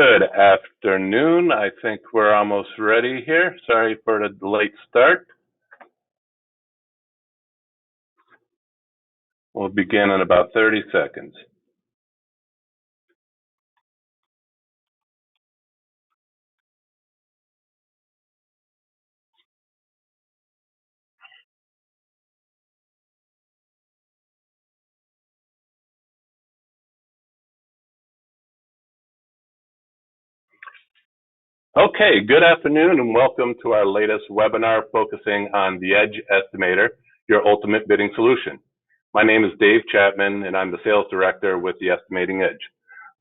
Good afternoon. I think we're almost ready here. Sorry for the late start. We'll begin in about 30 seconds. Okay, good afternoon and welcome to our latest webinar focusing on the Edge Estimator, your ultimate bidding solution. My name is Dave Chapman and I'm the sales director with the Estimating Edge.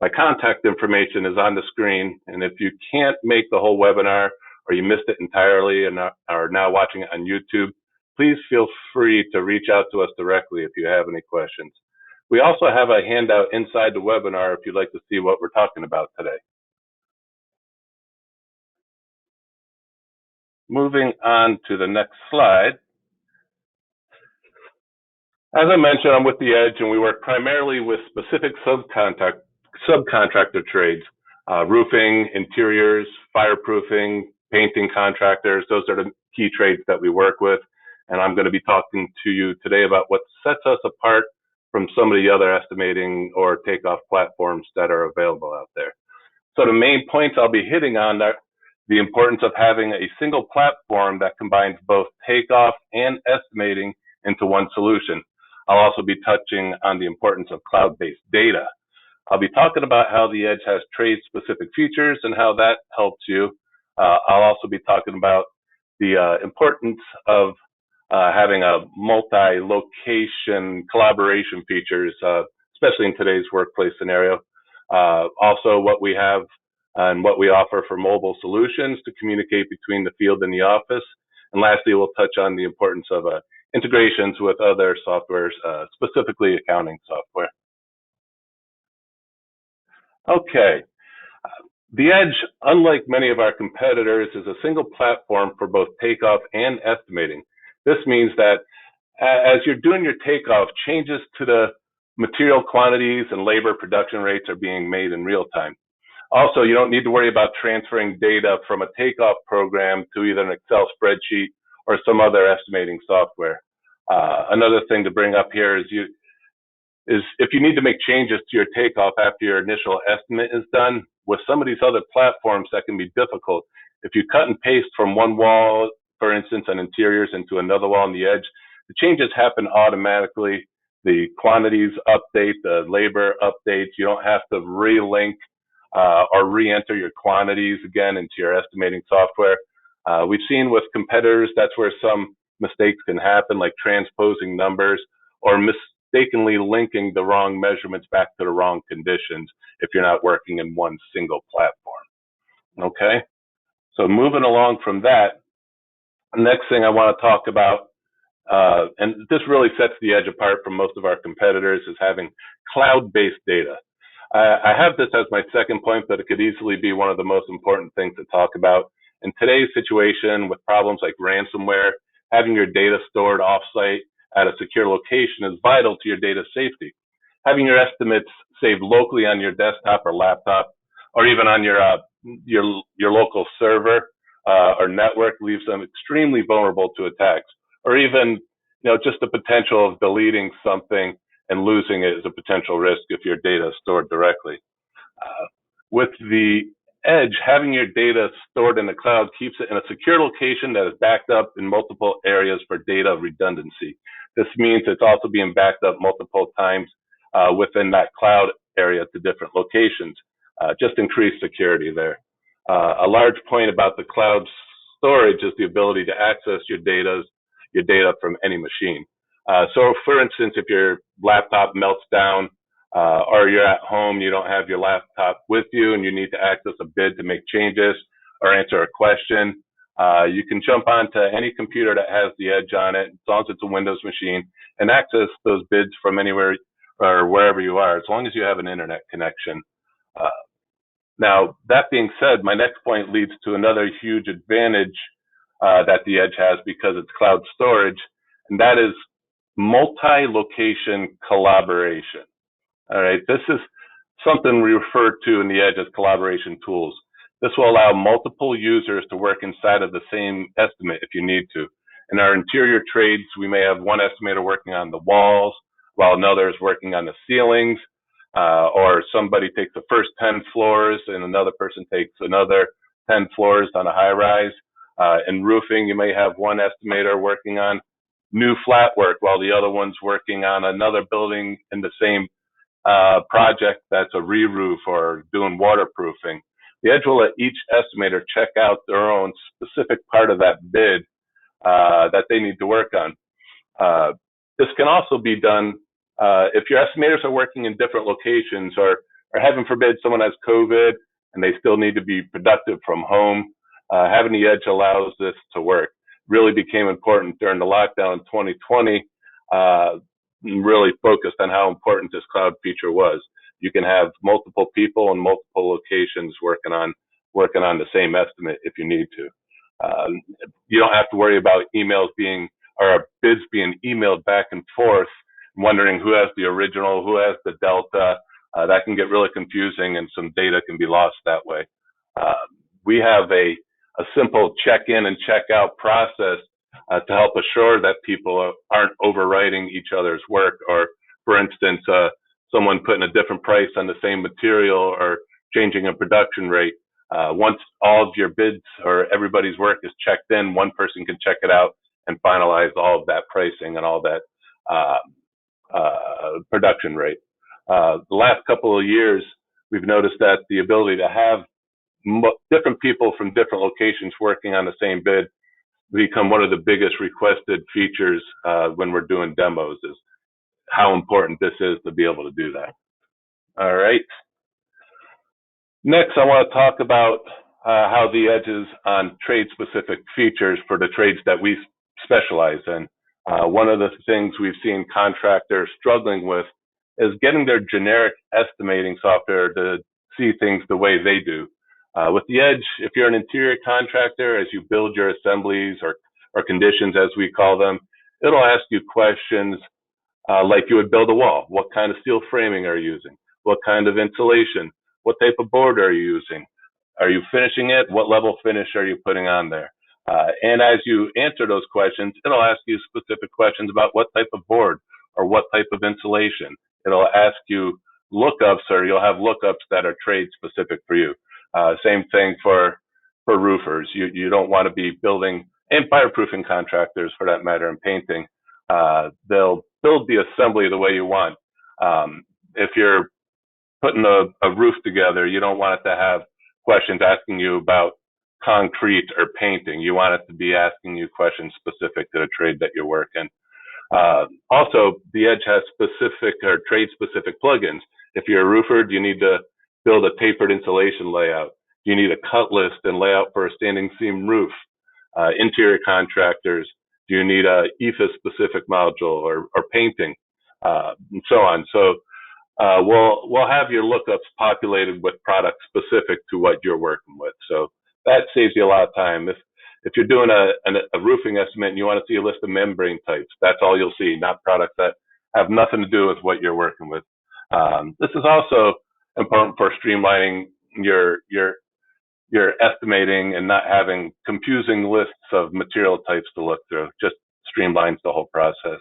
My contact information is on the screen, and if you can't make the whole webinar or you missed it entirely and are now watching it on YouTube, please feel free to reach out to us directly if you have any questions. We also have a handout inside the webinar if you'd like to see what we're talking about today. Moving on to the next slide. As I mentioned, I'm with the Edge, and we work primarily with specific subcontractor trades, roofing, interiors, fireproofing, painting contractors. Those are the key trades that we work with. And I'm going to be talking to you today about what sets us apart from some of the other estimating or takeoff platforms that are available out there. So the main points I'll be hitting on are the importance of having a single platform that combines both takeoff and estimating into one solution. I'll also be touching on the importance of cloud-based data. I'll be talking about how the Edge has trade-specific features and how that helps you. I'll also be talking about the importance of having a multi-location collaboration features, especially in today's workplace scenario. Also, what we have and what we offer for mobile solutions to communicate between the field and the office. And lastly, we'll touch on the importance of integrations with other softwares, specifically accounting software. Okay. The Edge, unlike many of our competitors, is a single platform for both takeoff and estimating. This means that as you're doing your takeoff, changes to the material quantities and labor production rates are being made in real time. Also, you don't need to worry about transferring data from a takeoff program to either an Excel spreadsheet or some other estimating software. Another thing to bring up here is if you need to make changes to your takeoff after your initial estimate is done, with some of these other platforms that can be difficult. If you cut and paste from one wall, for instance, on interiors into another wall on the Edge, the changes happen automatically. The quantities update, the labor updates. You don't have to relink or re-enter your quantities again into your estimating software. We've seen with competitors, that's where some mistakes can happen, like transposing numbers or mistakenly linking the wrong measurements back to the wrong conditions if you're not working in one single platform. Okay, so moving along from that, the next thing I want to talk about, and this really sets the Edge apart from most of our competitors, is having cloud-based data. I have this as my second point, but it could easily be one of the most important things to talk about. In today's situation with problems like ransomware, having your data stored offsite at a secure location is vital to your data safety. Having your estimates saved locally on your desktop or laptop, or even on your local server or network, leaves them extremely vulnerable to attacks, or even just the potential of deleting something and losing it is a potential risk if your data is stored directly. With the Edge, having your data stored in the cloud keeps it in a secure location that is backed up in multiple areas for data redundancy. This means it's also being backed up multiple times within that cloud area to different locations. Just increased security there. A large point about the cloud storage is the ability to access your data from any machine. So for instance, if your laptop melts down or you're at home, you don't have your laptop with you and you need to access a bid to make changes or answer a question, you can jump onto any computer that has the Edge on it, as long as it's a Windows machine, and access those bids from anywhere or wherever you are, as long as you have an internet connection. Now, that being said, my next point leads to another huge advantage that the Edge has because it's cloud storage, and that is multi-location collaboration. All right, this is something we refer to in the Edge as collaboration tools. This will allow multiple users to work inside of the same estimate if you need to. In our interior trades, we may have one estimator working on the walls while another is working on the ceilings, or somebody takes the first 10 floors and another person takes another 10 floors on a high rise. In roofing, you may have one estimator working on new flat work while the other one's working on another building in the same project that's a re-roof or doing waterproofing. The Edge will let each estimator check out their own specific part of that bid that they need to work on. This can also be done if your estimators are working in different locations, or heaven forbid someone has COVID and they still need to be productive from home. Having the Edge allows this to work. Really became important during the lockdown in 2020. Really focused on how important this cloud feature was. You can have multiple people in multiple locations working on the same estimate if you need to. You don't have to worry about emails being, or bids being emailed back and forth, wondering who has the original, who has the delta. That can get really confusing and some data can be lost that way. We have a simple check-in and check-out process to help assure that people aren't overwriting each other's work, or, for instance, someone putting a different price on the same material or changing a production rate. Once all of your bids or everybody's work is checked in, one person can check it out and finalize all of that pricing and all that production rate. The last couple of years, we've noticed that the ability to have different people from different locations working on the same bid become one of the biggest requested features when we're doing demos, is how important this is to be able to do that. All right. Next, I want to talk about how the Edge is on trade-specific features for the trades that we specialize in. One of the things we've seen contractors struggling with is getting their generic estimating software to see things the way they do. With the Edge, if you're an interior contractor, as you build your assemblies or conditions, as we call them, it'll ask you questions like you would build a wall. What kind of steel framing are you using? What kind of insulation? What type of board are you using? Are you finishing it? What level finish are you putting on there? And as you answer those questions, it'll ask you specific questions about what type of board or what type of insulation. It'll ask you lookups, or you'll have lookups that are trade specific for you. Same thing for roofers. You don't want to be building, and fireproofing contractors for that matter, and painting. They'll build the assembly the way you want. If you're putting a roof together, you don't want it to have questions asking you about concrete or painting. You want it to be asking you questions specific to the trade that you're working. Also, the Edge has specific or trade-specific plugins. If you're a roofer, do you need to build a tapered insulation layout? Do you need a cut list and layout for a standing seam roof? Interior contractors, do you need a EFIS-specific module or painting, and so on? So we'll have your lookups populated with products specific to what you're working with. So that saves you a lot of time. If you're doing a roofing estimate and you want to see a list of membrane types, that's all you'll see, not products that have nothing to do with what you're working with. This is also important for streamlining your estimating and not having confusing lists of material types to look through. Just streamlines the whole process.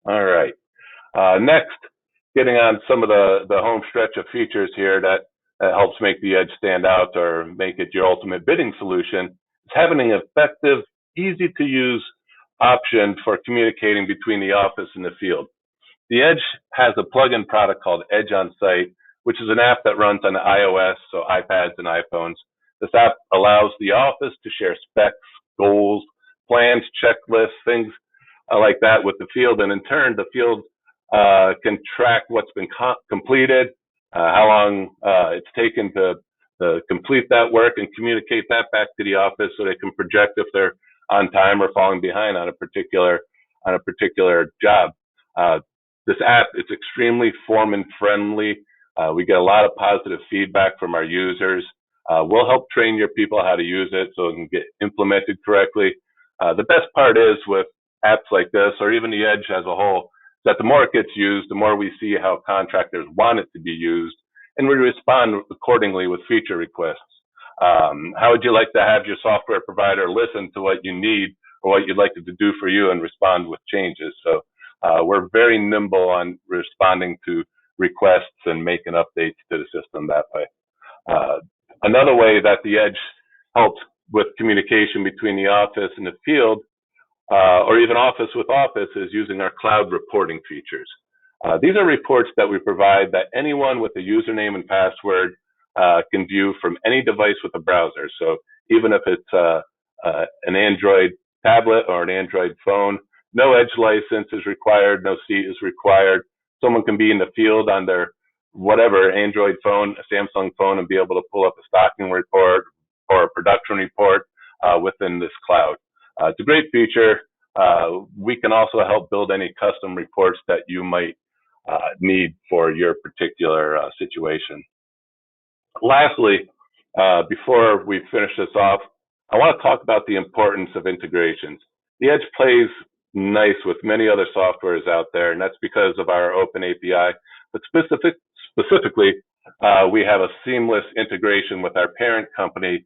All right. Next, getting on some of the home stretch of features here that helps make the Edge stand out or make it your ultimate bidding solution, is having an effective, easy to use option for communicating between the office and the field. The Edge has a plug-in product called Edge On Site, which is an app that runs on iOS, so iPads and iPhones. This app allows the office to share specs, goals, plans, checklists, things like that with the field, and in turn, the field can track what's been completed, how long it's taken to complete that work, and communicate that back to the office so they can project if they're on time or falling behind on a particular job. This app is extremely foreman friendly. We get a lot of positive feedback from our users. We'll help train your people how to use it so it can get implemented correctly. The best part is with apps like this, or even the Edge as a whole, that the more it gets used, the more we see how contractors want it to be used, and we respond accordingly with feature requests. How would you like to have your software provider listen to what you need or what you'd like it to do for you and respond with changes? So we're very nimble on responding to requests and making updates to the system that way. Another way that the Edge helps with communication between the office and the field, or even office with office, is using our cloud reporting features. These are reports that we provide that anyone with a username and password can view from any device with a browser. So even if it's an Android tablet or an Android phone, no Edge license is required, no seat is required. Someone can be in the field on their whatever Android phone, a Samsung phone, and be able to pull up a stocking report or a production report within this cloud. It's a great feature. We can also help build any custom reports that you might need for your particular situation. Lastly, before we finish this off, I want to talk about the importance of integrations. The Edge plays nice with many other softwares out there, and that's because of our open API. But specifically, we have a seamless integration with our parent company,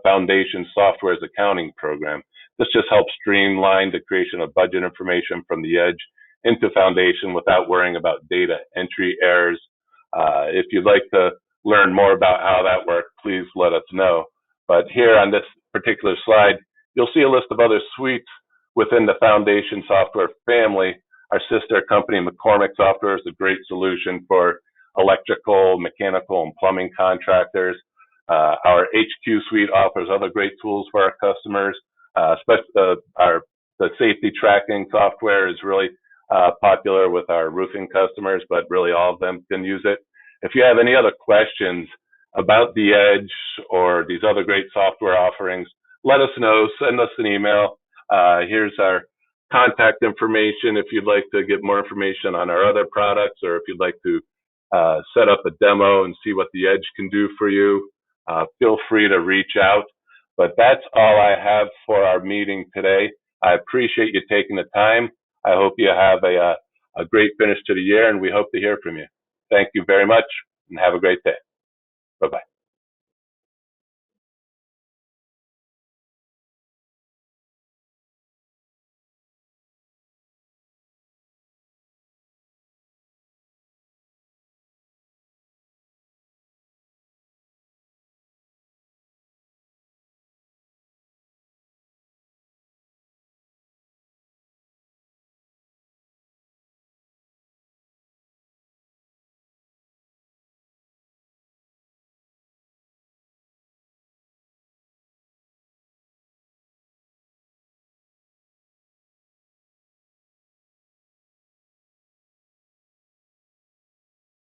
Foundation Software's accounting program. This just helps streamline the creation of budget information from the Edge into Foundation without worrying about data entry errors. If you'd like to learn more about how that works, please let us know. But here on this particular slide, you'll see a list of other suites within the Foundation Software family. Our sister company, McCormick Software, is a great solution for electrical, mechanical, and plumbing contractors. Our HQ suite offers other great tools for our customers. Especially the safety tracking software is really popular with our roofing customers, but really all of them can use it. If you have any other questions about the Edge or these other great software offerings, let us know. Send us an email. Here's our contact information if you'd like to get more information on our other products, or if you'd like to set up a demo and see what the Edge can do for you. Feel free to reach out. But that's all I have for our meeting today. I appreciate you taking the time. I hope you have a great finish to the year, and we hope to hear from you. Thank you very much, and have a great day. Bye-bye.